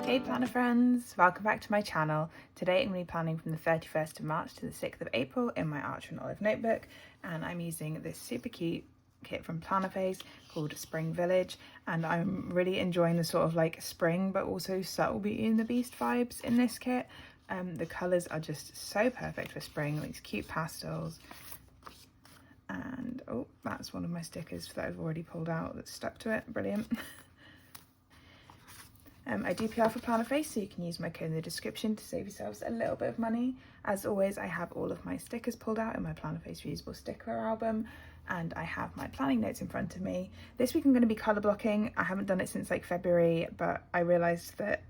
Hey planner friends, welcome back to my channel. Today I'm going to be planning from the 31st of March to the 6th of April in my Archer and Olive notebook, and I'm using this super cute kit from Planner Phase called Spring Village, and I'm really enjoying the sort of like spring but also subtle Beauty and the Beast vibes in this kit. The colours are just so perfect for spring, these cute pastels. And oh, that's one of my stickers that I've already pulled out that's stuck to it, brilliant. I do PR for Planner Phase, so you can use my code in the description to save yourselves a little bit of money. As always, I have all of my stickers pulled out in my Planner Phase reusable sticker album, and I have my planning notes in front of me. This week I'm going to be colour blocking. I haven't done it since like February, but I realised that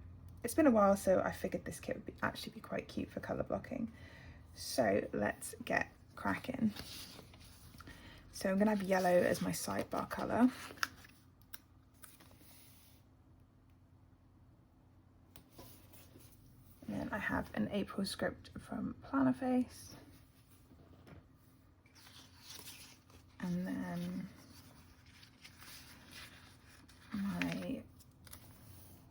it's been a while, so I figured this kit would actually be quite cute for colour blocking. So let's get cracking. So I'm going to have yellow as my sidebar colour. And then I have an April script from Planner Phase. And then my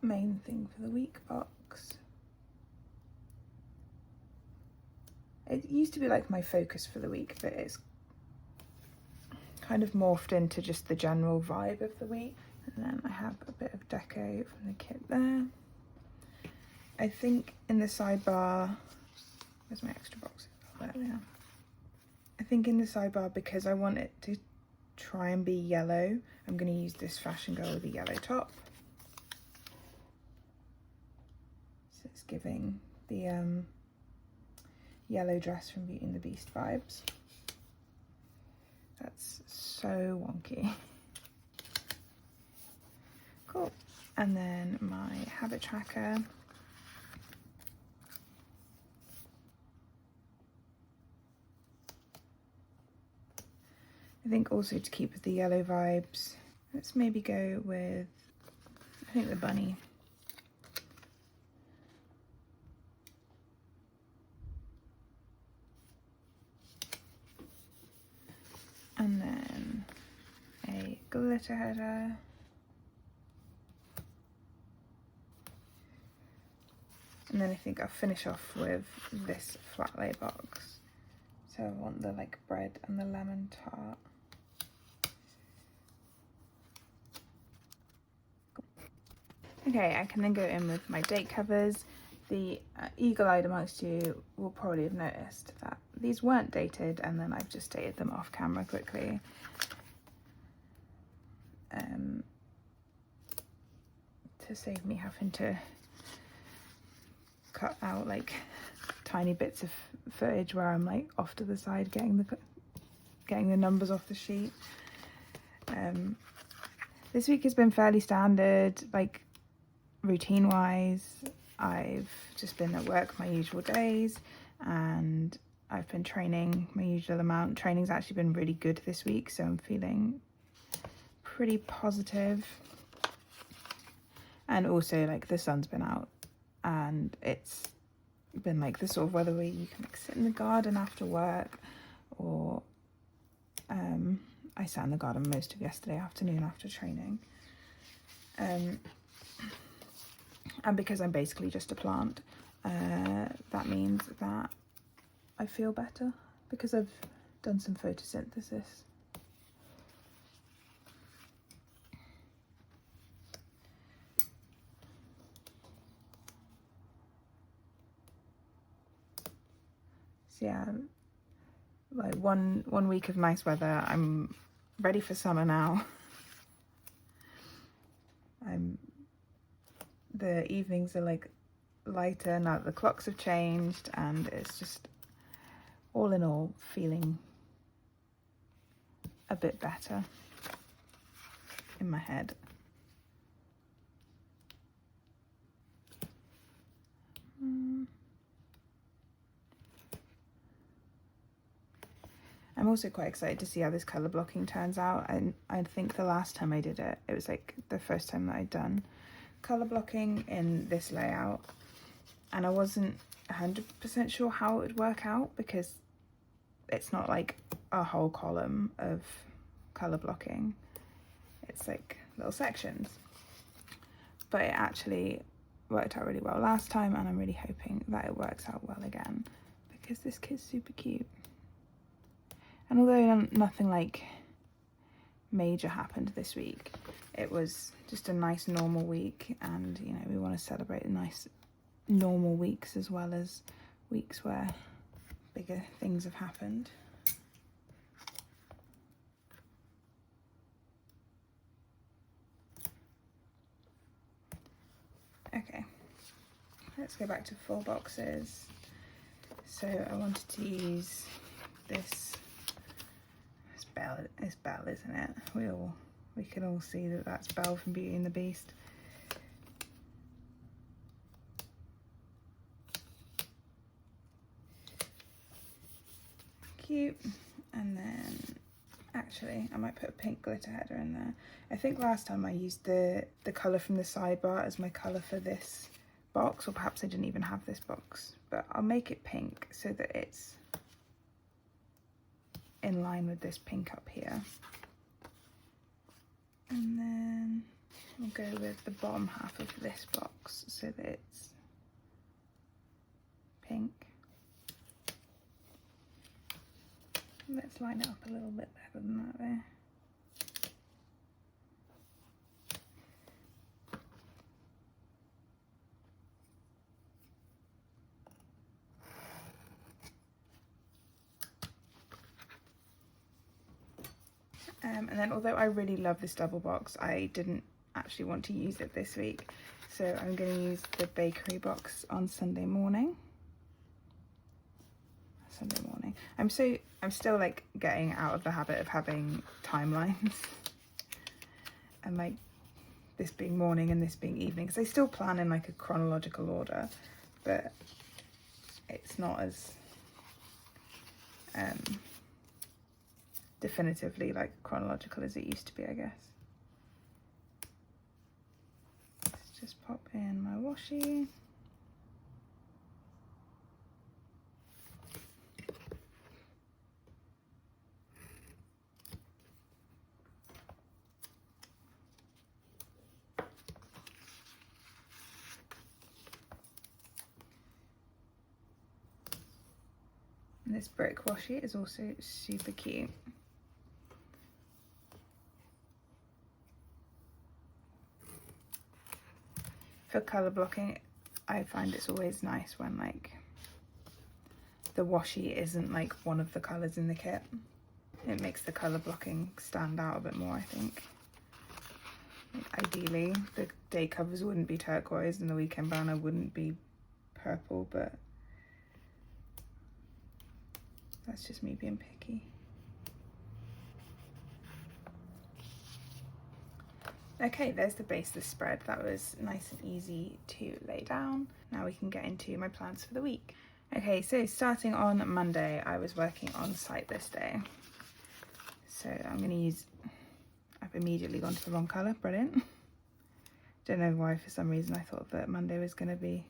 main thing for the week box. It used to be like my focus for the week, but it's kind of morphed into just the general vibe of the week. And then I have a bit of deco from the kit there. I think in the sidebar, where's my extra box? There they are. I think in the sidebar, because I want it to try and be yellow, I'm going to use this Fashion Girl with a yellow top. So it's giving the yellow dress from Beauty and the Beast vibes. That's so wonky. Cool. And then my habit tracker. I think also to keep with the yellow vibes, let's maybe go with, I think, the bunny. And then a glitter header. And then I think I'll finish off with this flat lay box. So I want the like bread and the lemon tart. Okay, I can then go in with my date covers. The eagle-eyed amongst you will probably have noticed that these weren't dated, and then I've just dated them off camera quickly. To save me having to cut out like tiny bits of footage where I'm like off to the side getting the numbers off the sheet. This week has been fairly standard, like routine wise. I've just been at work my usual days, and I've been training my usual amount. Training's actually been really good this week, so I'm feeling pretty positive. And also like the sun's been out, and it's been like the sort of weather where you can like sit in the garden after work, or I sat in the garden most of yesterday afternoon after training. And because I'm basically just a plant, that means that I feel better because I've done some photosynthesis. So yeah, like one week of nice weather. I'm ready for summer now. The evenings are like lighter now that the clocks have changed, and it's just all in all feeling a bit better in my head. I'm also quite excited to see how this colour blocking turns out. And I think the last time I did it, it was like the first time that I'd done colour blocking in this layout, and I wasn't 100% sure how it would work out because it's not like a whole column of colour blocking, it's like little sections. But it actually worked out really well last time, and I'm really hoping that it works out well again because this kit's super cute. And although nothing like major happened this week, it was just a nice normal week, and you know, we want to celebrate the nice normal weeks as well as weeks where bigger things have happened. Okay, let's go back to full boxes. So I wanted to use this. It's Belle, isn't it? We can all see that that's Belle from Beauty and the Beast. Cute. And then actually I might put a pink glitter header in there. I think last time I used the colour from the sidebar as my colour for this box, or perhaps I didn't even have this box, but I'll make it pink so that it's in line with this pink up here. And then we'll go with the bottom half of this box so that it's pink. Let's line it up a little bit better than that there. And then although I really love this double box, I didn't actually want to use it this week. So I'm going to use the bakery box on Sunday morning. I'm still like getting out of the habit of having timelines and like this being morning and this being evening, because I still plan in like a chronological order, but it's not as definitively like chronological as it used to be, I guess. Let's just pop in my washi. And this brick washi is also super cute. For colour blocking, I find it's always nice when like the washi isn't like one of the colours in the kit. It makes the colour blocking stand out a bit more, I think. Like, ideally, the day covers wouldn't be turquoise and the weekend banner wouldn't be purple, but that's just me being picky. Okay, there's the base of the spread. That was nice and easy to lay down. Now we can get into my plans for the week. Okay, so starting on Monday, I was working on site this day. So I'm going to use, I've immediately gone to the wrong colour, brilliant. Don't know why, for some reason I thought that Monday was going to be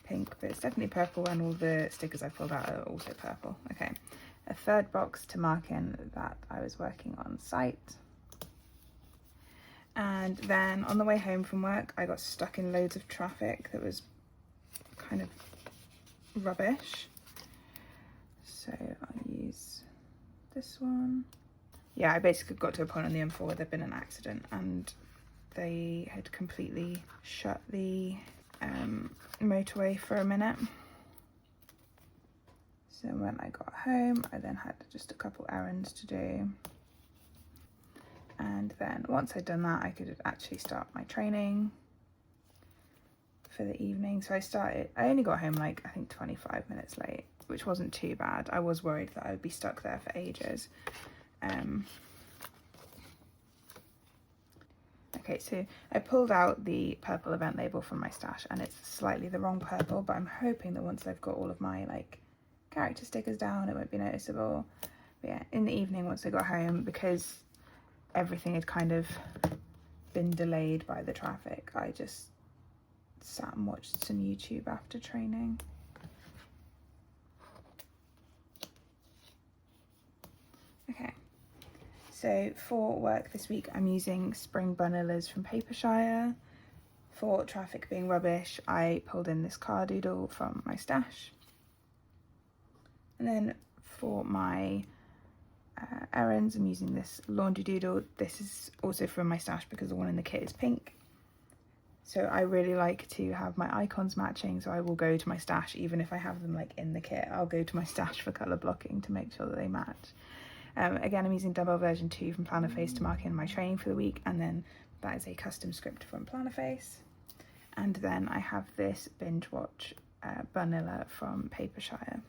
pink, but it's definitely purple, and all the stickers I filled out are also purple. Okay, a third box to mark in that I was working on site. And then on the way home from work, I got stuck in loads of traffic that was kind of rubbish. So I'll use this one. Yeah, I basically got to a point on the M4 where there'd been an accident and they had completely shut the motorway for a minute. So when I got home, I then had just a couple errands to do. And then once I'd done that, I could actually start my training for the evening. So I only got home like, I think 25 minutes late, which wasn't too bad. I was worried that I would be stuck there for ages. Okay, so I pulled out the purple event label from my stash, and it's slightly the wrong purple, but I'm hoping that once I've got all of my like character stickers down, it won't be noticeable. But yeah, in the evening once I got home, because everything had kind of been delayed by the traffic, I just sat and watched some YouTube after training. Okay, so for work this week I'm using spring vanillas from Papershire. For traffic being rubbish, I pulled in this car doodle from my stash. And then for my errands, I'm using this laundry doodle. This is also from my stash because the one in the kit is pink. So I really like to have my icons matching, so I will go to my stash, even if I have them like in the kit, I'll go to my stash for colour blocking to make sure that they match. Again, I'm using dumbbell version 2 from Plannerface to mark in my training for the week, and then that is a custom script from Plannerface. And then I have this binge watch vanilla from Papershire.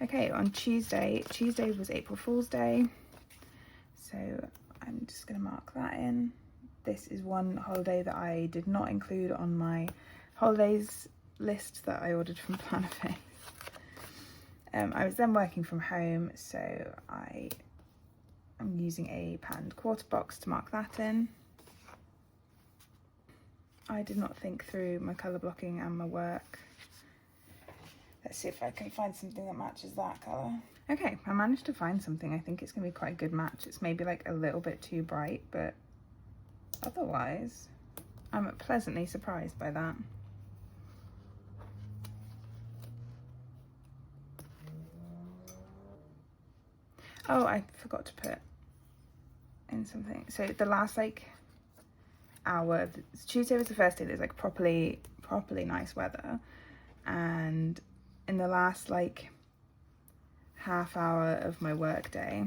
Okay, on Tuesday was April Fool's Day, so I'm just going to mark that in. This is one holiday that I did not include on my holidays list that I ordered from Plannerface. I was then working from home, so I'm using a patterned quarter box to mark that in. I did not think through my colour blocking and my work. Let's see if I can find something that matches that colour. Okay, I managed to find something. I think it's going to be quite a good match. It's maybe like a little bit too bright, but otherwise I'm pleasantly surprised by that. Oh, I forgot to put in something. So the last like hour, Tuesday was the first day there's like properly nice weather, and in the last like half hour of my work day,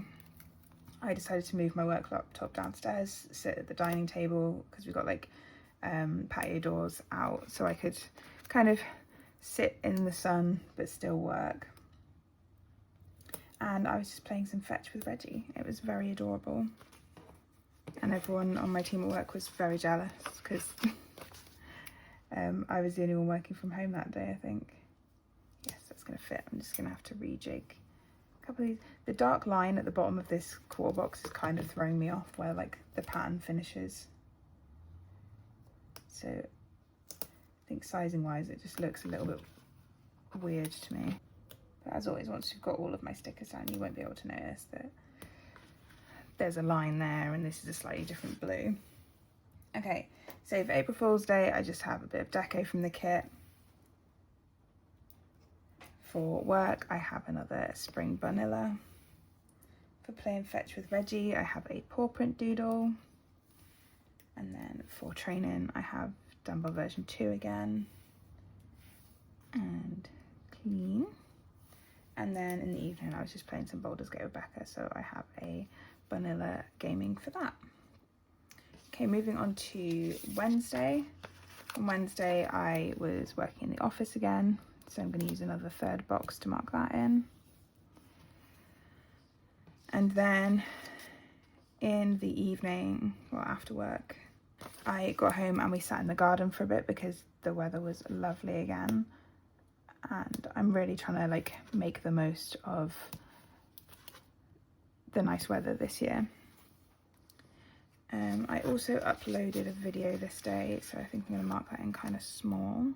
I decided to move my work laptop downstairs, sit at the dining table, because we've got like patio doors out, so I could kind of sit in the sun but still work. And I was just playing some fetch with Reggie. It was very adorable. And everyone on my team at work was very jealous because I was the only one working from home that day, I think. Yes, that's going to fit. I'm just going to have to rejig a couple of these. The dark line at the bottom of this quarter box is kind of throwing me off where like the pattern finishes. So I think sizing wise it just looks a little bit weird to me. But as always, once you've got all of my stickers down, you won't be able to notice that there's a line there and this is a slightly different blue. Okay, so for April Fool's Day, I just have a bit of deco from the kit. For work, I have another spring vanilla. For playing fetch with Reggie, I have a paw print doodle. And then for training, I have dumbbell version 2 again. And clean. And then in the evening, I was just playing some Baldur's Gate with Becca, so I have a vanilla gaming for that. Okay, moving on to Wednesday. On Wednesday, I was working in the office again, so I'm going to use another third box to mark that in. And then in the evening, or after work, I got home and we sat in the garden for a bit because the weather was lovely again. And I'm really trying to like make the most of the nice weather this year. I also uploaded a video this day, so I think I'm going to mark that in kind of small.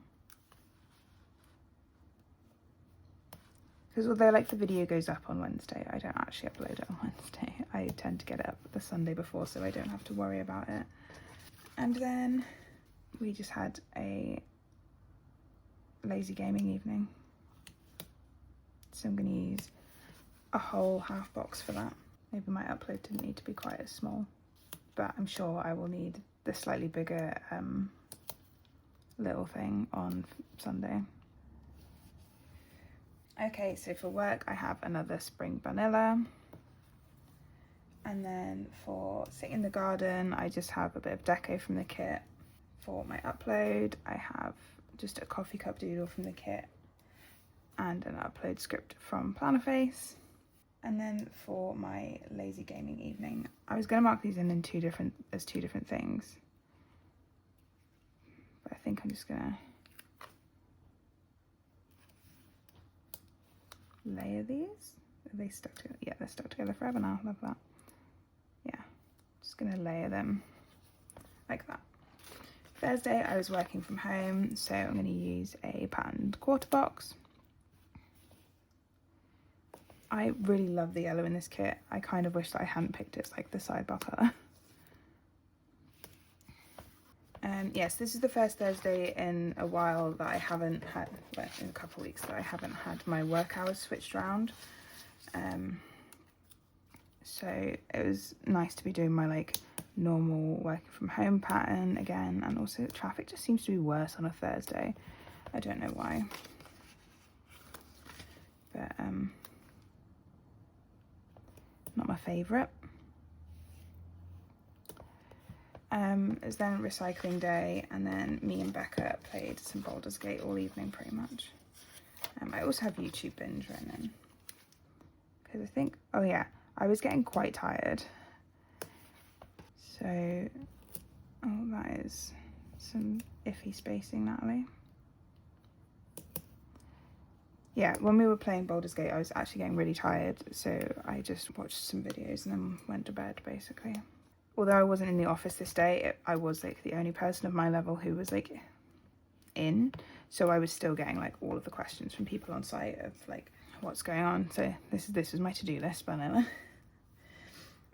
Because although like the video goes up on Wednesday, I don't actually upload it on Wednesday. I tend to get it up the Sunday before, so I don't have to worry about it. And then we just had a lazy gaming evening, so I'm going to use a whole half box for that. Maybe my upload didn't need to be quite as small, but I'm sure I will need the slightly bigger little thing on Sunday. Okay, so for work I have another spring vanilla, and then for sitting in the garden I just have a bit of deco from the kit. For my upload I have just a coffee cup doodle from the kit and an upload script from Plannerface. And then for my lazy gaming evening, I was going to mark these in two different things, but I think I'm just going to layer these. Are they stuck together? Yeah, they're stuck together forever now. Love that. Yeah, just going to layer them like that. Thursday I was working from home, so I'm going to use a patterned quarter box. I really love the yellow in this kit. I kind of wish that I hadn't picked it as like the sidebar colour. Yes, this is the first Thursday in a while that I haven't had, well, in a couple of weeks that I haven't had my work hours switched around. So it was nice to be doing my like normal working from home pattern again, and also the traffic just seems to be worse on a Thursday. I don't know why. But not my favourite. It was then recycling day, and then me and Becca played some Baldur's Gate all evening pretty much. I also have YouTube binge written in, because I think, oh yeah, I was getting quite tired. So, oh, that is some iffy spacing, Natalie. Yeah, when we were playing Baldur's Gate, I was actually getting really tired, so I just watched some videos and then went to bed, basically. Although I wasn't in the office this day, I was like the only person of my level who was like in, so I was still getting like all of the questions from people on site of like what's going on. So this is my to-do list, vanilla.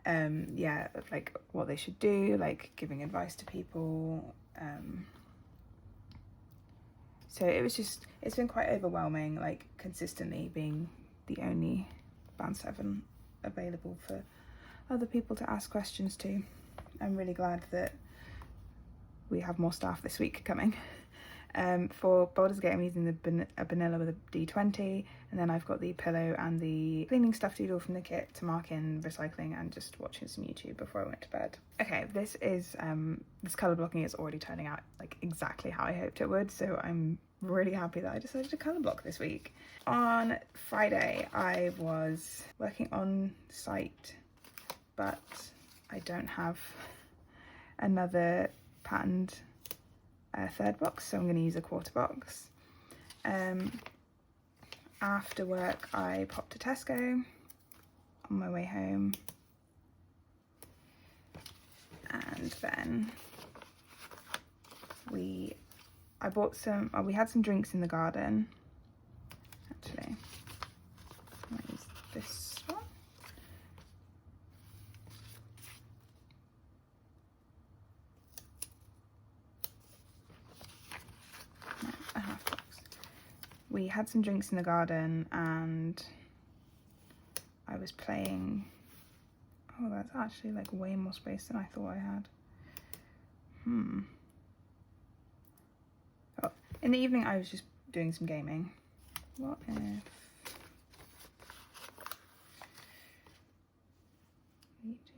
Yeah, like what they should do, like giving advice to people. So it's been quite overwhelming, like consistently being the only band 7 available for other people to ask questions to. I'm really glad that we have more staff this week coming. For Baldur's Gate, I'm using a vanilla with a D20, and then I've got the pillow and the cleaning stuff doodle from the kit to mark in recycling and just watching some YouTube before I went to bed. Okay, this colour blocking is already turning out like exactly how I hoped it would, so I'm really happy that I decided to colour block this week. On Friday, I was working on site, but I don't have another patterned third box, so I'm going to use a quarter box. After work, I popped to Tesco on my way home, and then we had some drinks in the garden. Actually, I'll use this one. A half box. We had some drinks in the garden, and I was playing. Oh, that's actually like way more space than I thought I had. Oh, in the evening I was just doing some gaming. What if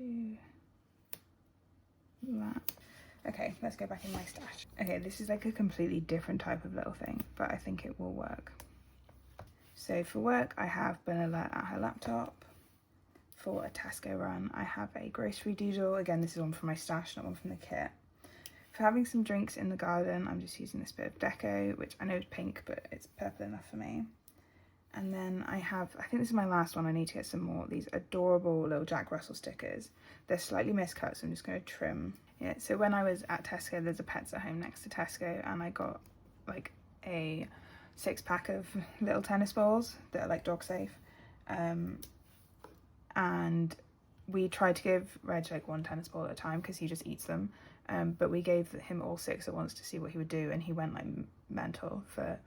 we do that? Okay, let's go back in my stash. Okay, this is like a completely different type of little thing, but I think it will work. So for work, I have Vanilla at her laptop. For a Tesco run, I have a grocery doodle. Again, this is one from my stash, not one from the kit. For having some drinks in the garden, I'm just using this bit of deco, which I know is pink, but it's purple enough for me. And then I think this is my last one, I need to get some more, these adorable little Jack Russell stickers. They're slightly miscut, so I'm just going to trim. Yeah, so when I was at Tesco, there's a Pets at Home next to Tesco, and I got like a 6-pack of little tennis balls that are like dog safe. And we tried to give Reg like one tennis ball at a time because he just eats them. But we gave him all 6 at once to see what he would do, and he went like mental for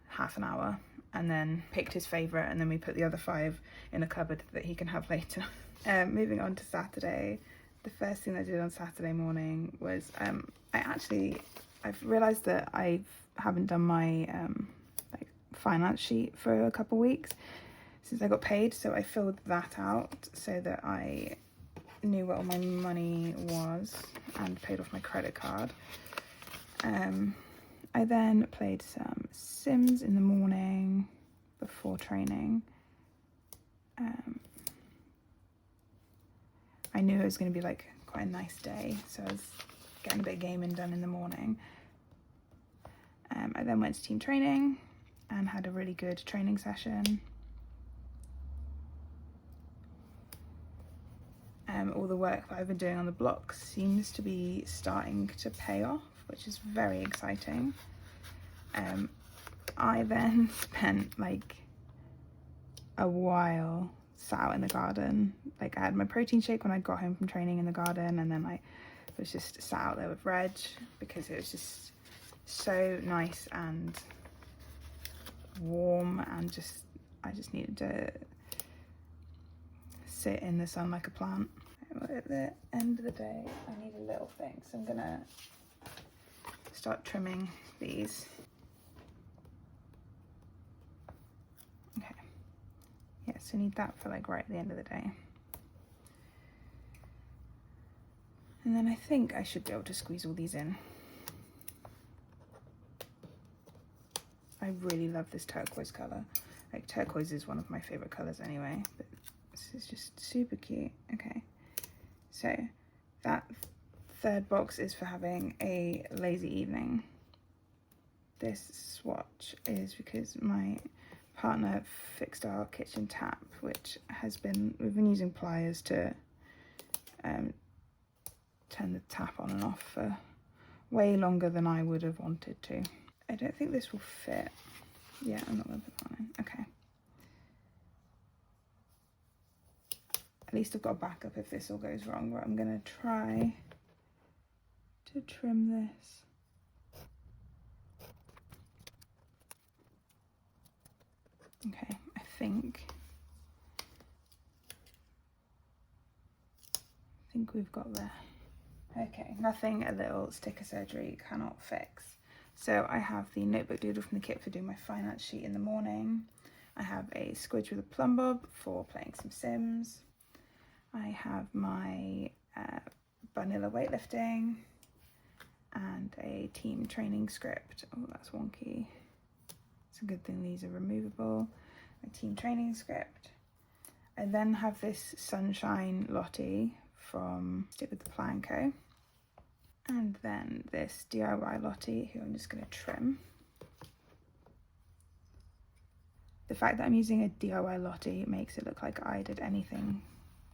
half an hour and then picked his favourite, and then we put the other 5 in a cupboard that he can have later. Moving on to Saturday, the first thing I did on Saturday morning was I've realised that I haven't done my like finance sheet for a couple weeks since I got paid, so I filled that out so that I knew what all my money was and paid off my credit card. I then played some Sims in the morning before training. I knew it was going to be like quite a nice day, so I was getting a bit of gaming done in the morning. I then went to team training and had a really good training session. All the work that I've been doing on the blocks seems to be starting to pay off, which is very exciting. I then spent like a while sat out in the garden. Like I had my protein shake when I got home from training in the garden, and then I was just sat out there with Reg because it was just so nice and warm, and I just needed to sit in the sun like a plant. At the end of the day, I need a little thing, so I'm gonna start trimming these. Okay, yeah, so I need that for like right at the end of the day. And then I think I should be able to squeeze all these in. I really love this turquoise colour. Like, turquoise is one of my favourite colours anyway, but this is just super cute. Okay, so that third box is for having a lazy evening. This swatch is because my partner fixed our kitchen tap, which we've been using pliers to turn the tap on and off for way longer than I would have wanted to. I don't think this will fit. Yeah, I'm not going to put that in. Okay. At least I've got a backup if this all goes wrong, but I'm going to try to trim this. Okay, I think we've got there. Okay, nothing a little sticker surgery cannot fix. So I have the notebook doodle from the kit for doing my finance sheet in the morning. I have a squidge with a plumb bob for playing some Sims. I have my vanilla weightlifting and a team training script. Oh, that's wonky. It's a good thing these are removable. A team training script. I then have this Sunshine Lottie from Stick with the Plan Co. And then this DIY Lottie, who I'm just going to trim. The fact that I'm using a DIY Lottie makes it look like I did anything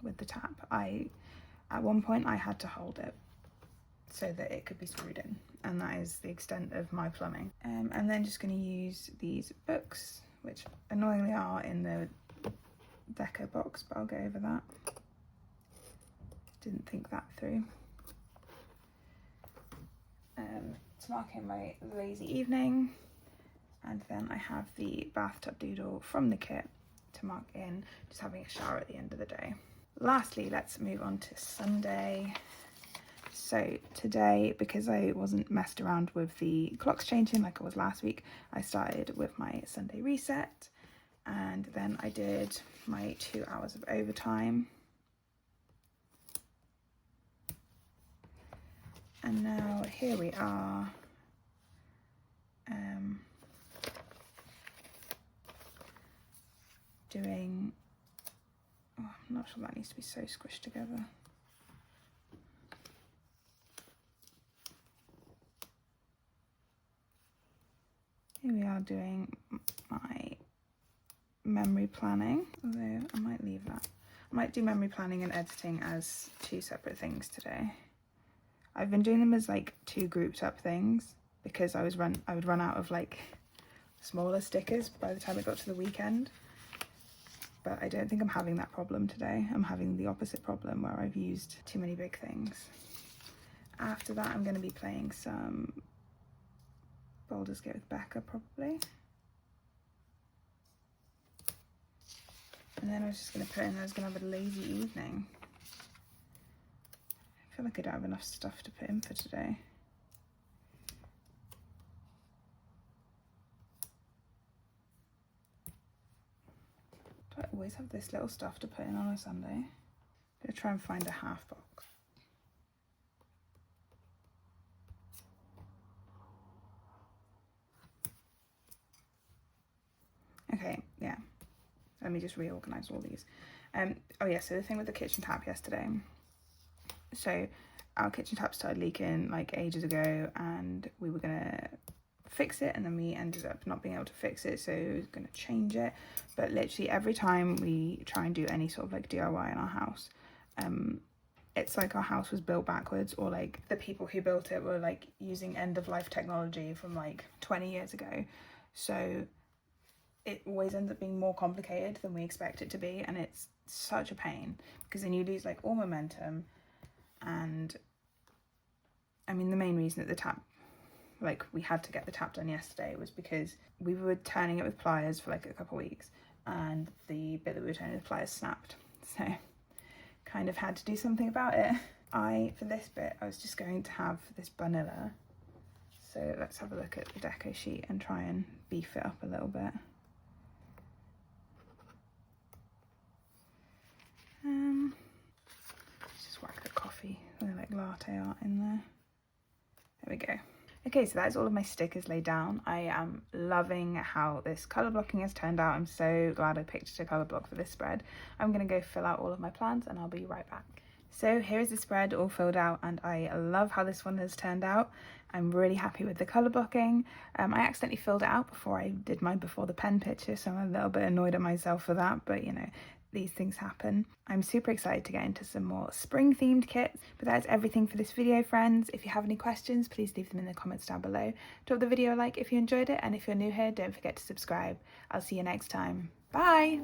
with the tap. At one point I had to hold it so that it could be screwed in, and that is the extent of my plumbing. And then just going to use these books, which annoyingly are in the deco box, but I'll go over that. Didn't think that through. To mark in my lazy evening, and then I have the bathtub doodle from the kit to mark in just having a shower at the end of the day. Lastly, let's move on to Sunday. So today, because I wasn't messed around with the clocks changing like I was last week, I started with my Sunday reset, and then I did my 2 hours of overtime. And now here we are. Doing, oh, I'm not sure that needs to be so squished together. Here we are doing my memory planning, although I might leave that. I might do memory planning and editing as two separate things today. I've been doing them as like two grouped up things because I would run out of like smaller stickers by the time it got to the weekend. But I don't think I'm having that problem today. I'm having the opposite problem where I've used too many big things. After that, I'm going to be playing some Baldur's Gate with Becca probably. And then I was just going to put in, I was going to have a lazy evening. I feel like I don't have enough stuff to put in for today. Do I always have this little stuff to put in on a Sunday? I'm going to try and find a half box. Okay, yeah. Let me just reorganize all these. Oh yeah, so the thing with the kitchen tap yesterday. So our kitchen tap started leaking like ages ago, and we were gonna fix it, and then we ended up not being able to fix it, so we were gonna change it. But literally every time we try and do any sort of like DIY in our house, it's like our house was built backwards, or like the people who built it were like using end-of-life technology from like 20 years ago. So it always ends up being more complicated than we expect it to be, and it's such a pain because then you lose like all momentum, and I mean, the main reason that the tap, like we had to get the tap done yesterday, was because we were turning it with pliers for like a couple of weeks and the bit that we were turning with pliers snapped. So kind of had to do something about it. For this bit, I was just going to have this vanilla. So let's have a look at the deco sheet and try and beef it up a little bit. Let's just whack the coffee, like latte art in there. There we go. Okay, so that's all of my stickers laid down. I am loving how this colour blocking has turned out. I'm so glad I picked a colour block for this spread. I'm going to go fill out all of my plans and I'll be right back. So here is the spread all filled out and I love how this one has turned out. I'm really happy with the colour blocking. I accidentally filled it out before I did my before the pen picture, so I'm a little bit annoyed at myself for that, but you know, these things happen. I'm super excited to get into some more spring themed kits, but that's everything for this video, friends. If you have any questions, please leave them in the comments down below. Drop the video a like if you enjoyed it, and if you're new here, don't forget to subscribe. I'll see you next time. Bye!